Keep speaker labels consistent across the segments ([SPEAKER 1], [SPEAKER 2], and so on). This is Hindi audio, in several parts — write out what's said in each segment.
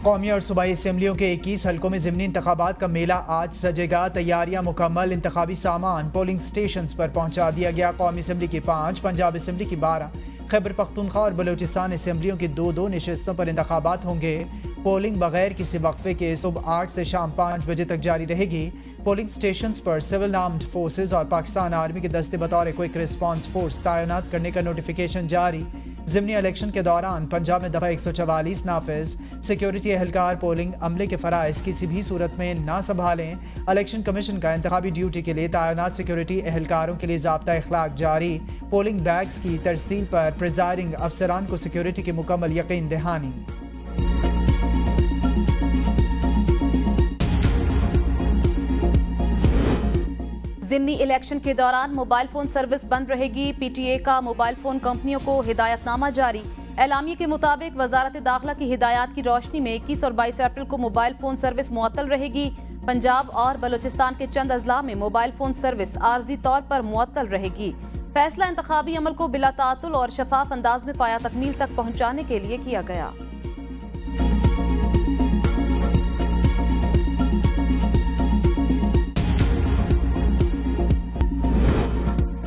[SPEAKER 1] कौमी और सूबाई असम्बलियों के 21 हल्कों में ज़िमनी इंतखाबात का मेला आज सजेगा। तैयारियां मुकम्मल, इंतखाबी सामान पोलिंग स्टेशन पर पहुंचा दिया गया। कौमी असम्बली की 5, पंजाब असम्बली की 12, खैबर पख्तूनख्वा और बलूचिस्तान असम्बलियों की 2-2 नशिस्तों पर इंतखाबात होंगे। पोलिंग बगैर किसी वक्फे के सुबह 8 से शाम 5 बजे तक जारी रहेगी। पोलिंग स्टेशन पर सिविल आर्म्ड फोर्सेज और पाकिस्तान आर्मी के दस्ते बतौर क्विक रिस्पांस फोर्स तैनात करने का नोटिफिकेशन जारी। ज़िमनी इलेक्शन के दौरान पंजाब में दफ़ा 144 नाफिज। सिक्योरिटी एहलकार पोलिंग अमले के फ़राइज़ किसी भी सूरत में ना संभालें। इलेक्शन कमीशन का इंतखाबी ड्यूटी के लिए तैनात सिक्योरिटी एहलकारों के लिए ज़ाब्ता इखलाक जारी। पोलिंग बैग्स की तरसील पर प्रिजाइडिंग अफसरान को सिक्योरिटी की मुकम्मल यकीन दहानी।
[SPEAKER 2] ज़िमनी इलेक्शन के दौरान मोबाइल फोन सर्विस बंद रहेगी। पीटीए का मोबाइल फोन कंपनियों को हिदायतनामा जारी। एलामिया के मुताबिक वजारत दाखिला की हिदायत की रोशनी में 21 और 22 अप्रैल को मोबाइल फोन सर्विस मुअत्तल रहेगी। पंजाब और बलूचिस्तान के चंद अजला में मोबाइल फोन सर्विस आर्जी तौर पर मुअत्तल रहेगी। फैसला इंतखाबी अमल को बिला तातुल और शफाफ अंदाज में पाया तकमील तक पहुँचाने के लिए किया गया।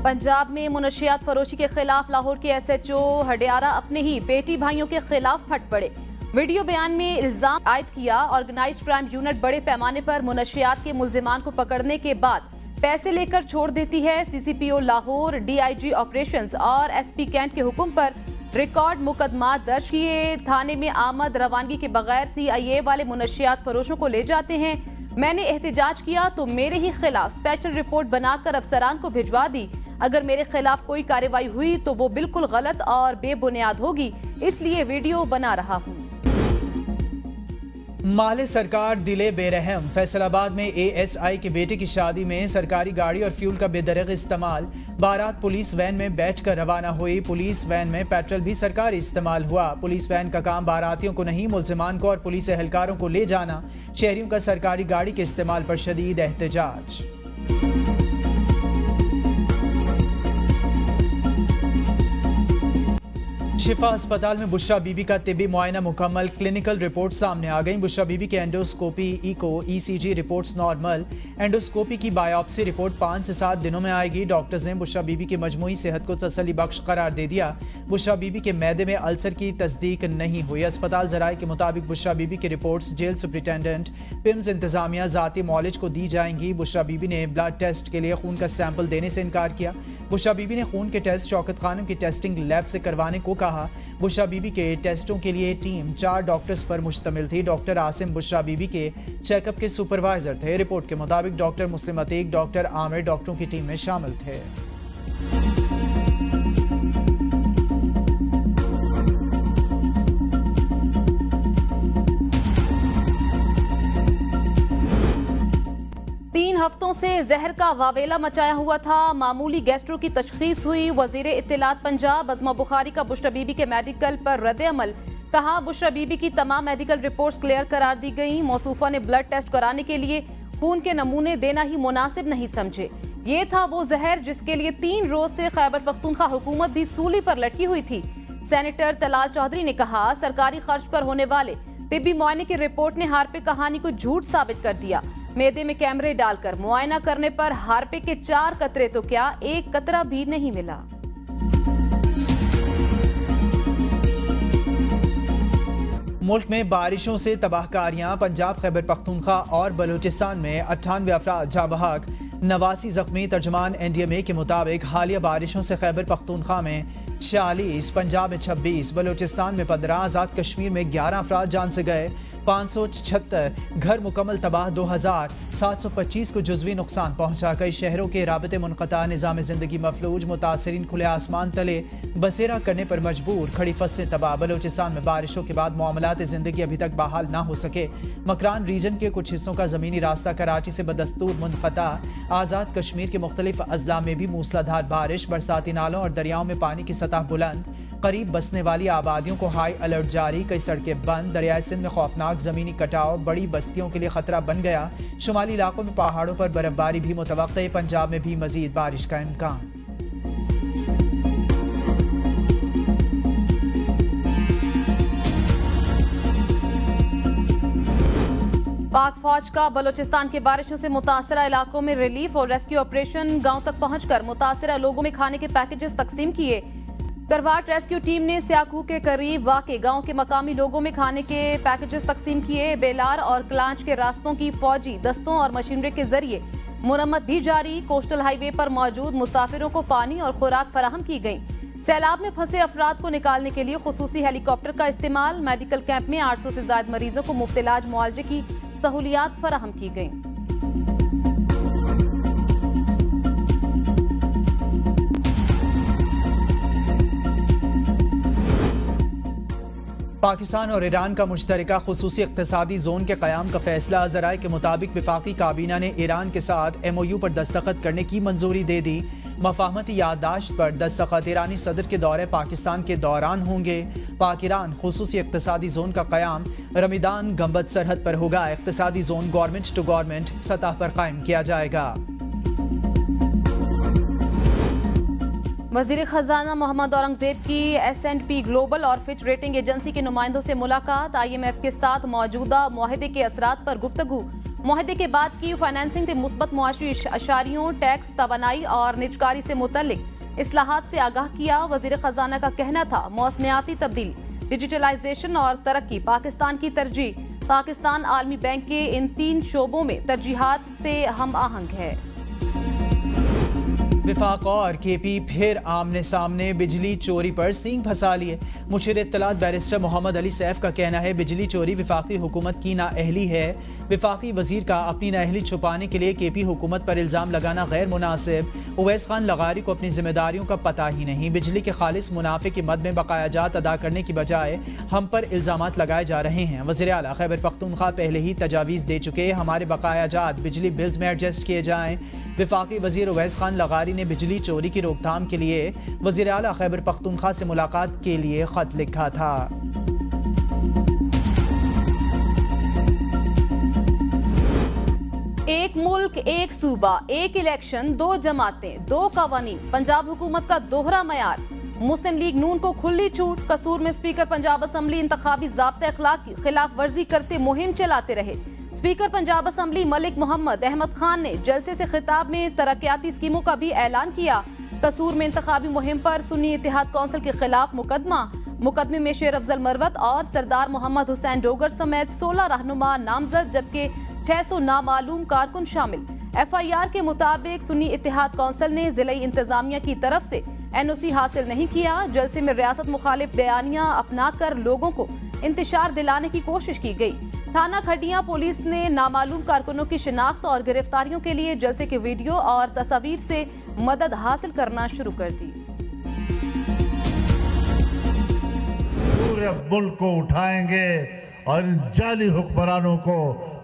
[SPEAKER 2] पंजाब में मुनशियात फरोशी के खिलाफ लाहौर के SHO हडियारा अपने ही बेटी भाइयों के खिलाफ फट पड़े। वीडियो बयान में इल्जाम आयद किया, ऑर्गेनाइज्ड क्राइम यूनिट बड़े पैमाने पर मुनशियात के मुल्जिमान को पकड़ने के बाद पैसे लेकर छोड़ देती है। CCPO लाहौर, DIG ऑपरेशंस और SP कैंट के हुक्म पर रिकॉर्ड मुकदमा दर्ज किए। थाने में आमद रवानगी के बगैर CIA वाले मुनशियात फरोशों को ले जाते हैं। मैंने एहतजाज किया तो मेरे ही खिलाफ स्पेशल रिपोर्ट बनाकर अफसरान को भिजवा दी। अगर मेरे खिलाफ कोई कार्रवाई हुई तो वो बिल्कुल गलत और बेबुनियाद होगी, इसलिए वीडियो बना रहा हूँ।
[SPEAKER 1] माले सरकार दिले बेरहम। फैसलाबाद में ASI के बेटे की शादी में सरकारी गाड़ी और फ्यूल का बेदरग इस्तेमाल। बारात पुलिस वैन में बैठकर रवाना हुई। पुलिस वैन में पेट्रोल भी सरकारी इस्तेमाल हुआ। पुलिस वैन का काम बारातियों को नहीं, मुल्जिमान को और पुलिस एहलकारों को ले जाना। शहरियों का सरकारी गाड़ी के इस्तेमाल पर शदीद एहतजाज। शिफा अस्पताल में बुशरा बीबी का तिबी मुआयना मुकम्मल। क्लिनिकल रिपोर्ट सामने आ गई। बुशरा बीबी के endoscopy, echo, ECG reports normal. Endoscopy की बायोप्सी रिपोर्ट 5 से 7 दिनों में आएगी। डॉक्टर्स ने बुशरा बीबी की मजमूई सेहत को तसल्ली बख्श करार दे दिया। बुशरा बीबी के मैदे में अल्सर की तस्दीक नहीं हुई। अस्पताल जराये के मुताबिक बुशरा बीबी की रिपोर्ट्स जेल सुप्रिटेंडेंट, पिम्स इंतजामिया, जाती मौलिज को दी जाएंगी। बुशरा बीबी ने ब्लड टेस्ट के लिए खून का सैंपल देने से इनकार किया। बुशरा बीबी ने खून के टेस्ट शौकत खानम की टेस्टिंग लैब से करवाने को कहा। बुशरा बीबी के टेस्टों के लिए टीम 4 डॉक्टर्स पर मुश्तमिल थी। डॉक्टर आसिम बुशरा बीबी के चेकअप के सुपरवाइजर थे। रिपोर्ट के मुताबिक डॉक्टर मुस्लिम अतीक, डॉक्टर आमिर डॉक्टरों की टीम में शामिल थे।
[SPEAKER 2] हफ्तों से जहर का वावेला मचाया हुआ था। मामूली गैस्ट्रो की तशखीस हुई। वजीर इत्तलात पंजाब अज़मा बुखारी का बुशरा बीबी के मेडिकल पर रद्द अमल। कहा, बुशरा बीबी की तमाम मेडिकल रिपोर्ट्स क्लियर करार दी गई। मौसूफा ने ब्लड टेस्ट कराने के लिए खून के नमूने देना ही मुनासिब नहीं समझे। ये था वो जहर जिसके लिए 3 रोज से खैबर पख्तूनख्वा हुकूमत भी सूली पर लटकी हुई थी। सेनेटर तलाल चौधरी ने कहा, सरकारी खर्च पर होने वाले तिब्बी मुआयने की रिपोर्ट ने हार्पिक कहानी को झूठ साबित कर दिया। मैदे में कैमरे डालकर मुआयना करने पर हार्पिक के 4 कतरे तो क्या, 1 कतरा भी नहीं मिला।
[SPEAKER 1] मुल्क में बारिशों से तबाहकारियां। पंजाब, खैबर पख्तूनख्वा और बलूचिस्तान में 98 अफराद जाँ बहक, 89 जख्मी। तर्जमान NDMA के मुताबिक हालिया बारिशों से खैबर पख्तूनख्वा में 40, पंजाब में 26, बलूचिस्तान में 15, आज़ाद कश्मीर में 11 अफराद जान से गए। 576 घर मुकम्मल तबाह। 2725 को जुज़वी नुकसान पहुंचा। कई शहरों के राबते मुनक़ता, निज़ाम ज़िंदगी मफलूज। मुतासरीन खुले आसमान तले बसेरा करने पर मजबूर। खड़ी फसलें तबाह। बलूचिस्तान में बारिशों के बाद मामलात ज़िंदगी अभी तक बहाल ना हो सके। मकरान रीजन के कुछ हिस्सों का ज़मीनी रास्ता कराची से बदस्तूर मुनक़ता। आज़ाद कश्मीर के मुख्तलिफ अजला में भी मूसलाधार बारिश। बरसाती नालों और दरियाओं में पानी की सतह बुलंद। करीब बसने वाली आबादियों को हाई अलर्ट जारी। कई सड़कें बंद। दरियाए सिंध में खौफनाक जमीनी कटाव बड़ी बस्तियों के लिए खतरा बन गया। शुमाली इलाकों में पहाड़ों पर बर्फबारी भी मुतवक्के। पंजाब में भी मजीद बारिश का इम्कान।
[SPEAKER 2] पाक फौज का बलूचिस्तान के बारिशों से मुतासरा इलाकों में रिलीफ और रेस्क्यू ऑपरेशन गांव तक पहुंचकर मुतासरा लोगों में खाने के पैकेजेस तकसीम किए। करवाट रेस्क्यू टीम ने स्याकू के करीब वाक़े गांव के मकामी लोगों में खाने के पैकेजेस तकसीम किए। बेलार और क्लांच के रास्तों की फौजी दस्तों और मशीनरी के जरिए मुरम्मत भी जारी। कोस्टल हाईवे पर मौजूद मुसाफिरों को पानी और खुराक फराहम की गई। सैलाब में फंसे अफराद को निकालने के लिए खुसूसी हेलीकॉप्टर का इस्तेमाल। मेडिकल कैंप में 800 से ज्यादा मरीजों को मुफ्त इलाज मुआवजे की सहूलियात फराहम की गई।
[SPEAKER 1] पाकिस्तान और ईरान का मुश्तरका खुसूसी इक़्तिसादी जोन के क़याम का फैसला। ज़राए के मुताबिक वफाकी काबीना ने ईरान के साथ MOU पर दस्तखत करने की मंजूरी दे दी। मफाहमती याददाश्त पर दस्तखत ईरानी सदर के दौरे पाकिस्तान के दौरान होंगे। पाक ईरान खुसूसी इक़्तिसादी जोन का क़याम रमदान गंबद सरहद पर होगा। इक़्तिसादी जोन गवर्नमेंट टू गवर्नमेंट सतह पर कायम किया जाएगा।
[SPEAKER 2] वज़ीर ख़जाना मोहम्मद औरंगज़ेब की S&P ग्लोबल और फिच रेटिंग एजेंसी के नुमाइंदों से मुलाकात। IMF के साथ मौजूदा मुआहदे के असरात पर गुफ्तगू। मुआहदे के बाद की फाइनेंसिंग से मुस्बत मुआशी अशारियों, टैक्स, तवानाई और निजकारी से मुतल्लिक इस्लाहात से आगाह किया। वज़ीर ख़जाना का कहना था मौसमियाती तब्दीली, डिजिटलाइजेशन और तरक्की पाकिस्तान की तरजीह। पाकिस्तान आलमी बैंक के इन 3 शोबों में तरजीहात से हम आहंग है।
[SPEAKER 1] विफाक और KP फिर आमने सामने। बिजली चोरी पर सींग फंसा लिए। मुशीर इत्तलात बैरिस्टर मोहम्मद अली सैफ का कहना है बिजली चोरी विफाकी हुकूमत की नाअहली है। विफाकी वजीर का अपनी नाअहली छुपाने के लिए KP हुकूमत पर इल्ज़ाम लगाना गैर मुनासिब। उवैस खान लगारी को अपनी जिम्मेदारियों का पता ही नहीं। बिजली के खालिस मुनाफे की मद में बकायाजात अदा करने की बजाय हम पर इल्ज़ामात लगाए जा रहे हैं। वज़ीर आला खैबर पख्तूनख्वा पहले ही तजावीज़ दे चुके, हमारे बकायाजात बिजली बिल्स में एडजस्ट किए जाएं। विफाकी वजीर उवैस खान लगारी ने बिजली चोरी की रोकथाम के लिए वज़ीर आला खैबर पख्तूनख्वा से मुलाकात के लिए खत लिखा था।
[SPEAKER 2] एक मुल्क, एक सूबा, एक इलेक्शन, 2 जमातें, 2 कवानीन, पंजाब हुकूमत का दोहरा मयार। मुस्लिम लीग नून को खुली छूट। कसूर में स्पीकर पंजाब असम्बली इंतखाबी ज़ाब्ते अखलाक की खिलाफ वर्जी करते मुहिम चलाते रहे। स्पीकर पंजाब असम्बली मलिक मोहम्मद अहमद खान ने जलसे से खिताब में तरक्याती स्कीमों का भी ऐलान किया। कसूर में इंतखाबी मुहिम पर सुन्नी इत्तेहाद कौंसिल के खिलाफ मुकदमे में शेर अफजल मरवत और सरदार मोहम्मद हुसैन डोगर समेत 16 रहनुमा नामजद, जबकि 600 नामालूम कारकुन शामिल। FIR के मुताबिक सुन्नी इत्तेहाद कौंसिल ने जिले इंतजामिया की तरफ से NOC हासिल नहीं किया। जलसे में रियासत मुखालिफ बयानियां अपनाकर लोगों को इंतशार दिलाने की कोशिश की गई। थाना खडिया पुलिस ने नामालूम कारकुनों की शिनाख्त और गिरफ्तारियों के लिए जलसे के वीडियो और तस्वीर से मदद हासिल करना शुरू कर दी।
[SPEAKER 3] पूरे मुल्क को उठाएंगे और इन जाली हुक्मरानों को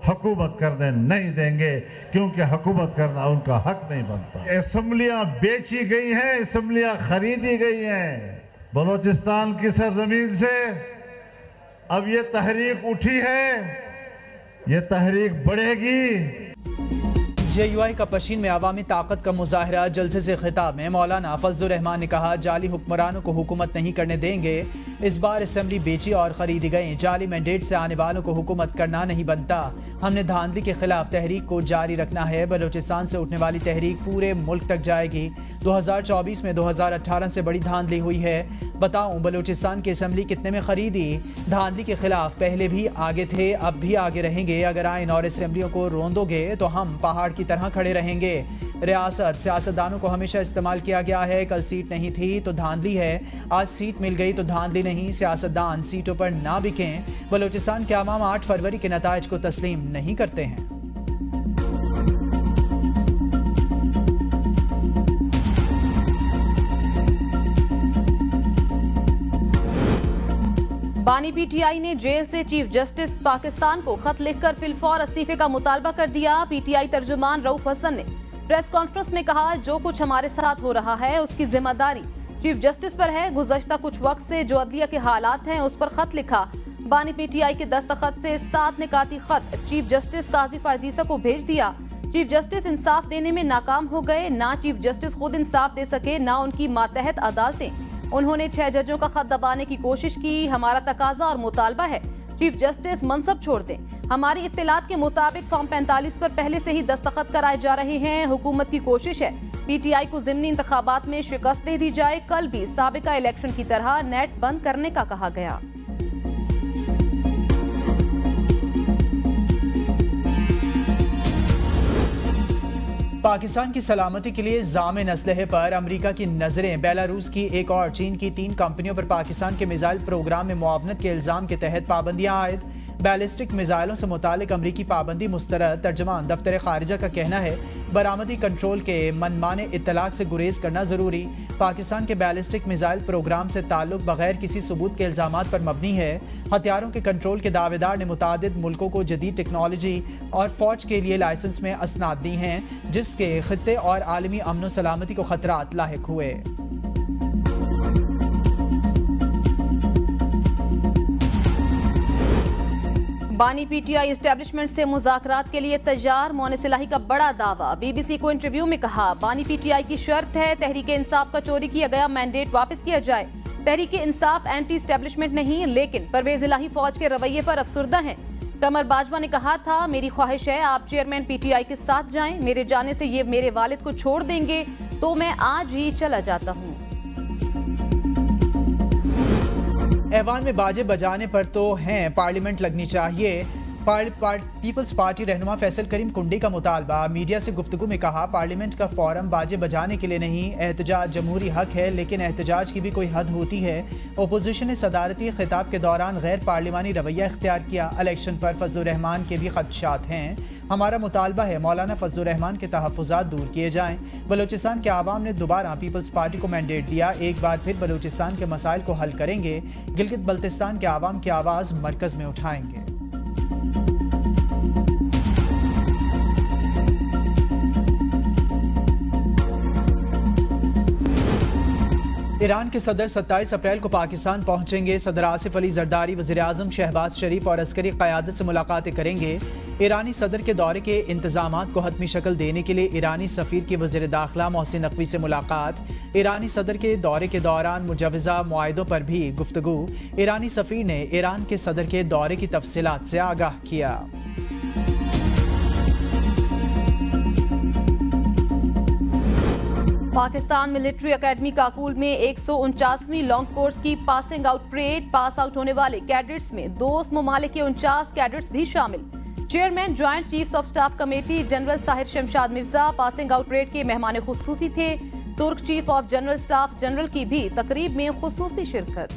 [SPEAKER 3] हुकूमत करने नहीं देंगे, क्योंकि हुकूमत करना उनका हक नहीं बनता। असेंबलियां बेची गई हैं, असेंबलियां खरीदी गई हैं। बलूचिस्तान की सरजमीन से अब ये तहरीक उठी है, ये तहरीक बढ़ेगी।
[SPEAKER 1] JUI का पशीन में अवामी ताकत का मुजाहरा। जलसे से खिताब में मौलाना फजलुर रहमान ने कहा जाली हुक्मरानों को हुकूमत नहीं करने देंगे। इस बार असेंबली बेची और खरीदी गई। जाली मैंडेट से आने वालों को हुकूमत करना नहीं बनता। हमने धांधली के खिलाफ तहरीक को जारी रखना है। बलूचिस्तान से उठने वाली तहरीक पूरे मुल्क तक जाएगी। 2024 में 2018 से बड़ी धांधली हुई है। बताऊं बलूचिस्तान की असेंबली कितने में खरीदी? धांधली के खिलाफ पहले भी आगे थे, अब भी आगे रहेंगे। अगर आइन और असेंबलियों को रोंदोगे तो हम पहाड़ की तरह खड़े रहेंगे। रियासत सियासतदानों को हमेशा इस्तेमाल किया गया है। कल सीट नहीं थी तो धांधली है, आज सीट मिल गई तो धांधली नहीं। सियासतदान सीटों पर ना बिकें। बलूचिस्तान के अवाम 8 फरवरी के नताइज को तस्लीम नहीं करते हैं।
[SPEAKER 2] बानी PTI ने जेल से चीफ जस्टिस पाकिस्तान को खत लिखकर फिलफौर इस्तीफे का मुतालबा कर दिया। PTI तर्जुमान रऊफ हसन ने प्रेस कॉन्फ्रेंस में कहा जो कुछ हमारे साथ हो रहा है उसकी जिम्मेदारी चीफ जस्टिस पर है। गुज़श्ता कुछ वक्त से जो अदलिया के हालात हैं उस पर खत लिखा। बानी PTI के दस्तखत से 7 निकाती खत चीफ जस्टिस काजी फायजीसा को भेज दिया। चीफ जस्टिस इंसाफ देने में नाकाम हो गए। ना चीफ जस्टिस खुद इंसाफ दे सके, ना उनकी मातहत अदालतें। उन्होंने 6 जजों का खत दबाने की कोशिश की। हमारा तकाजा और मुतालबा है चीफ जस्टिस मनसब छोड़ दें। हमारी इत्तलात के मुताबिक फॉर्म 45 पर पहले से ही दस्तखत कराए जा रहे हैं। हुकूमत की कोशिश है पीटीआई को ज़िमनी इंतखाबात में शिकस्त दे दी जाए। कल भी साबिका इलेक्शन की तरह नेट बंद करने का कहा गया।
[SPEAKER 1] पाकिस्तान की सलामती के लिए जामिन असलहे पर अमरीका की नजरें। बेलारूस की एक और चीन की 3 कंपनियों पर पाकिस्तान के मिसाइल प्रोग्राम में मुआवनत के इल्जाम के तहत पाबंदियां आयद। बैलिस्टिक मिसाइलों से मुतालिक अमरीकी पाबंदी मुस्तरद। तर्जमान दफ्तर खारिजा का कहना है बरामदी कंट्रोल के मनमाने इत्तलाक से गुरेज करना जरूरी। पाकिस्तान के बैलिस्टिक मिसाइल प्रोग्राम से ताल्लुक बगैर किसी सबूत के इल्जामात पर मबनी है। हथियारों के कंट्रोल के दावेदार ने मुतादिद मुल्कों को जदीद टेक्नोलॉजी और फौज के लिए लाइसेंस में असनाद दी हैं, जिसके खित्ते और आलमी अमन सलामती को खतरात लाहिक हुए।
[SPEAKER 2] बानी पीटीआई एस्टेब्लिशमेंट से मुज़ाकरात के लिए तैयार। मोने सिलाही का बड़ा दावा। बीबीसी को इंटरव्यू में कहा बानी पीटीआई की शर्त है तहरीक इंसाफ का चोरी किया गया मैंडेट वापस किया जाए। तहरीक इंसाफ एंटी एस्टेब्लिशमेंट नहीं, लेकिन परवेज इलाही फौज के रवैये पर अफसुर्दा हैं। कमर बाजवा ने कहा था मेरी ख्वाहिश है आप चेयरमैन पीटीआई के साथ जाएं। मेरे जाने से ये मेरे वालिद को छोड़ देंगे तो मैं आज ही चला जाता हूँ।
[SPEAKER 1] ऐवान में बाजे बजाने पर तो हैं, पार्लियामेंट लगनी चाहिए। पीपल्स पार्टी रहनुमा फैसल करीम कुंडी का मुतालबा। मीडिया से गुफ्तगू में कहा पार्लियामेंट का फोरम बाजे बजाने के लिए नहीं, एहतजाज जमहूरी हक है, लेकिन एहतजाज की भी कोई हद होती है। ओपोजिशन ने सदारती खिताब के दौरान गैर पार्लिमानी रवैया इख्तियार किया। इलेक्शन पर फजलुर रहमान के भी खदशात हैं। हमारा मुतालबा है मौलाना फजलुर रहमान के तहफ़्फ़ुज़ात दूर किए जाएं। बलूचिस्तान के आवाम ने दोबारा पीपल्स पार्टी को मैंडेट दिया, एक बार फिर बलूचिस्तान के मसाइल को हल करेंगे। गिलगित बल्तिस्तान के आवाम की आवाज़ मरकज़ में उठाएंगे। ईरान के सदर 27 अप्रैल को पाकिस्तान पहुंचेंगे। सदर आसिफ अली जरदारी, वज़ीर-ए-आज़म शहबाज शरीफ और अस्करी क़यादत से मुलाकातें करेंगे। ईरानी सदर के दौरे के इंतजामात को हतमी शक्ल देने के लिए ईरानी सफ़ीर की वज़ीर दाखिला मोहसिन नकवी से मुलाकात। ईरानी सदर के दौरे के दौरान मुजवज़ा मुआहिदों पर भी गुफ्तगू। ईरानी सफ़ीर ने ईरान के सदर के दौरे की तफसीलात से आगाह किया।
[SPEAKER 2] पाकिस्तान मिलिट्री एकेडमी काकूल में 149वीं लॉन्ग कोर्स की passing out parade. Pass out होने वाले कैडेट्स में दोस्त ममालिक के 49 कैडेट्स भी शामिल। Chairman joint chiefs of staff committee general Sahir Shamshad Mirza passing out parade के मेहमान खुसूसी थे। तुर्क chief of general staff general की भी तकरीब में खुसूसी शिरकत।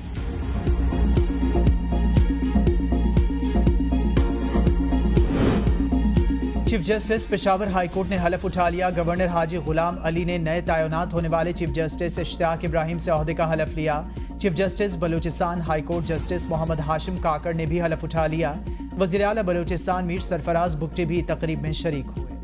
[SPEAKER 1] Chief justice Peshawar high court ने हलफ उठा लिया। गवर्नर हाजी गुलाम अली ने नए तैनात होने वाले चीफ जस्टिस इश्तियाक इब्राहिम से ओहदे का हलफ लिया। Chief justice Balochistan high court justice Mohammad Hashim Kakar ने भी हलफ उठा लिया। वज़ीर आला बलूचिस्तान मीर सरफराज बुगटी भी तकरीब में शरीक हुए।